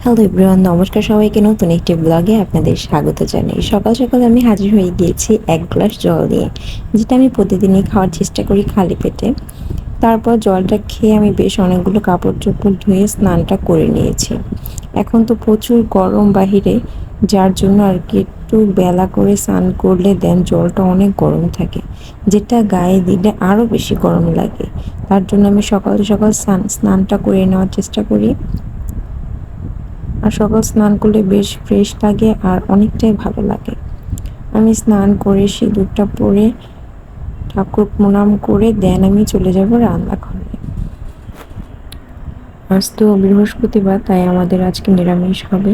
Hello everyone, নমস্কার সবাইকে। নতুন একটি ব্লগে আপনাদের স্বাগত জানাই। সকাল সকাল আমি হাজির হয়ে গিয়েছি এক গ্লাস জল নিয়ে, যেটা আমি প্রতিদিনই খাওয়ার চেষ্টা করি খালি পেটে। তারপর জলটা খেয়ে আমি বেশ অনেকগুলো কাপড় চোপড় ধুয়ে স্নানটা করে নিয়েছি। এখন তো প্রচুর গরম বাহিরে, যার জন্য আর কি একটু বেলা করে স্নান করলে দেন জলটা অনেক গরম থাকে, যেটা গায়ে দিলে আরও বেশি গরম লাগে। তার জন্য আমি সকাল সকাল স্নানটা করে নেওয়ার চেষ্টা করি। আর সকাল স্নান করলে বেশ ফ্রেশ লাগে আর অনেকটাই ভালো লাগে। আমি স্নান করে সিঁদুরটা পরে ঠাকুর প্রণাম করে দেন আমি চলে যাব রান্নাঘরে। আজ তো বৃহস্পতিবার, তাই আমাদের আজকে নিরামিষ হবে।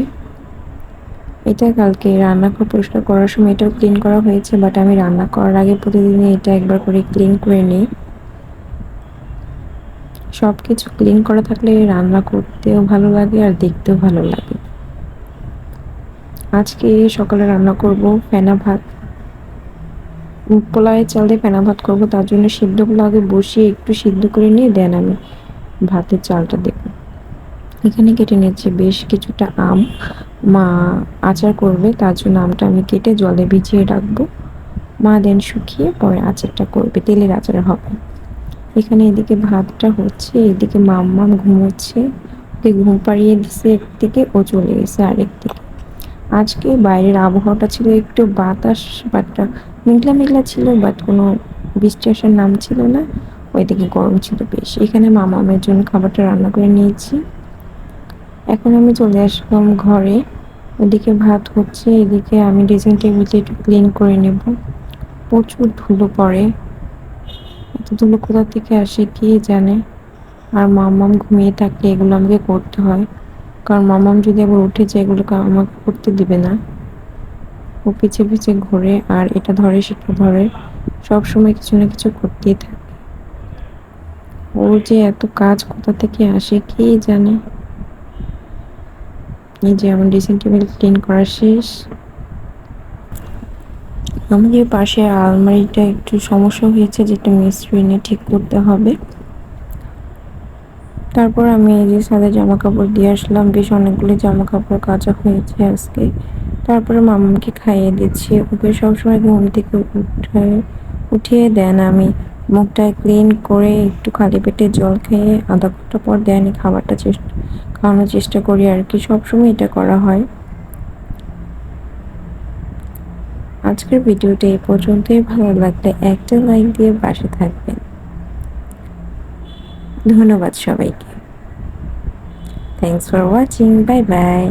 এটা কালকে রান্নাঘর পরিষ্কার করার সময় এটাও ক্লিন করা হয়েছে, বাট আমি রান্না করার আগে প্রতিদিনই এটা একবার করে ক্লিন করে নিই। সব কিছু ক্লিন করা থাকলে রান্না করতেও ভালো লাগে আর দেখতেও ভালো লাগে। আজকে সকালে রান্না করব ফেনা ভাত। পোলাওয়ের চাল দিয়ে ফেনা ভাত করবো, তার জন্য সিদ্ধগুলো আগে বসিয়ে একটু সিদ্ধ করে নিয়ে দেন আমি ভাতের চালটা দেব। এখানে কেটে নিয়েছি বেশ কিছুটা আম। মা আচার করবে, তার জন্য আমটা আমি কেটে জলে ভিজিয়ে রাখবো। মা দেন শুকিয়ে পরে আচারটা করবে, তেলের আচার হবে। এখানে এদিকে ভাতটা হচ্ছে, এদিকে মাম্মাম ঘুমোচ্ছে। ওকে ঘুম পাড়িয়ে দিছে একদিকে, ও চলে গেছে আরেকদিকে। আজকে বাইরের আবহাওয়াটা ছিল একটু বাতাস, বাটটা মেঘলা মেঘলা ছিল, বাট কোনো বৃষ্টি আসার নাম ছিল না। ওইদিকে গরম ছিল বেশ। এখানে মামামের জন্য খাবারটা রান্না করে নিয়েছি। এখন আমি চলে আসলাম ঘরে। ওদিকে ভাত হচ্ছে, এদিকে আমি ড্রেসিং টেবিলটা একটু ক্লিন করে নেব। প্রচুর ধুলো পড়ে, এত ধুলো কোথা থেকে আসে কে জানে। আর মামাম ঘুমিয়ে থাকলে এগুলো আমাকে করতে হয়, কারণ মামাম যদি আবার উঠে যায় এগুলো আমাকে করতে দিবে না। ও পিছে পিছে ঘোরে, আর এটা ধরে সেটা ধরে, সব সময় কিছু না কিছু করতেই থাকে। ওর যে এত কাজ কোথা থেকে আসে কে জানে। এই যে আমার ড্রেসিং টেবিল ক্লিন করা শেষ। আমাদের পাশে আলমারিটা একটু সমস্যা হয়েছে, যেটা মিস্ত্রি এনে ঠিক করতে হবে। তারপর আমি এই যে সাদা জামা কাপড় দিয়ে আসলাম, বেশ অনেকগুলো জামা কাপড় কাচা হয়েছে আজকে। তারপরে মামাকে খাইয়ে দিচ্ছি। ওকে সবসময় ঘুম থেকে উঠিয়ে দেন আমি মুখটা ক্লিন করে একটু খালি পেটে জল খেয়ে আধা ঘন্টা পর দেন খাবারটা খাওয়ানোর চেষ্টা করি আর কি। সবসময় এটা করা হয়। আজকের ভিডিওটা এই পর্যন্তই। ভালো লাগলে একটা লাইক দিয়ে পাশে থাকবেন। ধন্যবাদ সবাইকে। Thanks for watching. Bye bye.